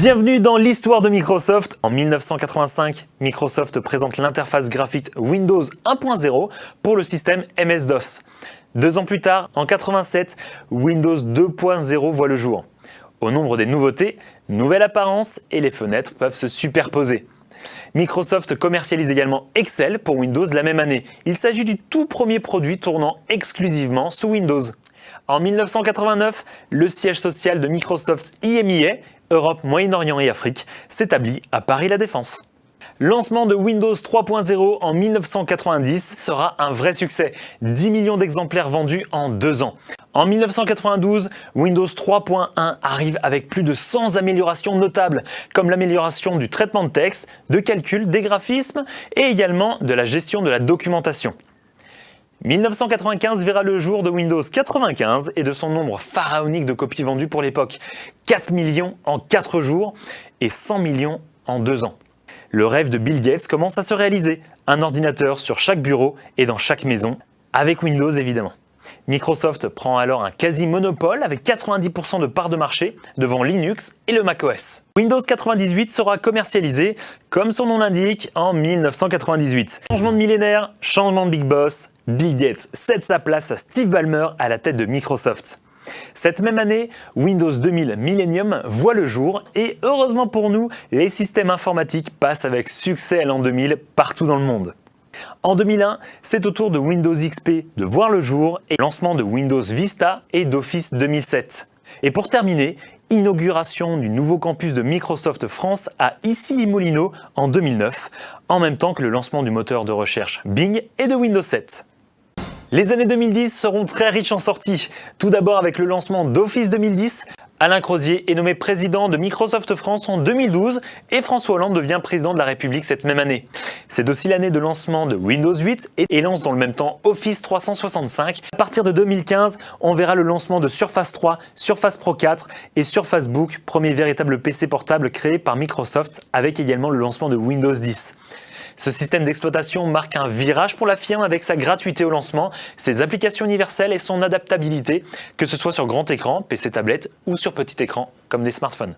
Bienvenue dans l'histoire de Microsoft. En 1985, Microsoft présente l'interface graphique Windows 1.0 pour le système MS-DOS. 2 ans plus tard, en 87, Windows 2.0 voit le jour. Au nombre des nouveautés, nouvelle apparence et les fenêtres peuvent se superposer. Microsoft commercialise également Excel pour Windows la même année. Il s'agit du tout premier produit tournant exclusivement sous Windows. En 1989, le siège social de Microsoft EMEA, Europe, Moyen-Orient et Afrique, s'établit à Paris-La Défense. Lancement de Windows 3.0 en 1990 sera un vrai succès, 10 millions d'exemplaires vendus en 2 ans. En 1992, Windows 3.1 arrive avec plus de 100 améliorations notables, comme l'amélioration du traitement de texte, de calcul, des graphismes et également de la gestion de la documentation. 1995 verra le jour de Windows 95 et de son nombre pharaonique de copies vendues pour l'époque, 4 millions en 4 jours et 100 millions en 2 ans. Le rêve de Bill Gates commence à se réaliser, un ordinateur sur chaque bureau et dans chaque maison, avec Windows évidemment. Microsoft prend alors un quasi-monopole avec 90% de parts de marché devant Linux et le macOS. Windows 98 sera commercialisé, comme son nom l'indique, en 1998. Changement de millénaire, changement de Big Boss, Bill Gates cède sa place à Steve Ballmer à la tête de Microsoft. Cette même année, Windows 2000 Millennium voit le jour et heureusement pour nous, les systèmes informatiques passent avec succès à l'an 2000 partout dans le monde. En 2001, c'est au tour de Windows XP de voir le jour et lancement de Windows Vista et d'Office 2007. Et pour terminer, inauguration du nouveau campus de Microsoft France à Issy-les-Moulineaux en 2009, en même temps que le lancement du moteur de recherche Bing et de Windows 7. Les années 2010 seront très riches en sorties. Tout d'abord avec le lancement d'Office 2010. Alain Crozier est nommé président de Microsoft France en 2012 et François Hollande devient président de la République cette même année. C'est aussi l'année de lancement de Windows 8 et lance dans le même temps Office 365. À partir de 2015, on verra le lancement de Surface 3, Surface Pro 4 et Surface Book, premier véritable PC portable créé par Microsoft avec également le lancement de Windows 10. Ce système d'exploitation marque un virage pour la firme avec sa gratuité au lancement, ses applications universelles et son adaptabilité, que ce soit sur grand écran, PC tablette ou sur petit écran comme des smartphones.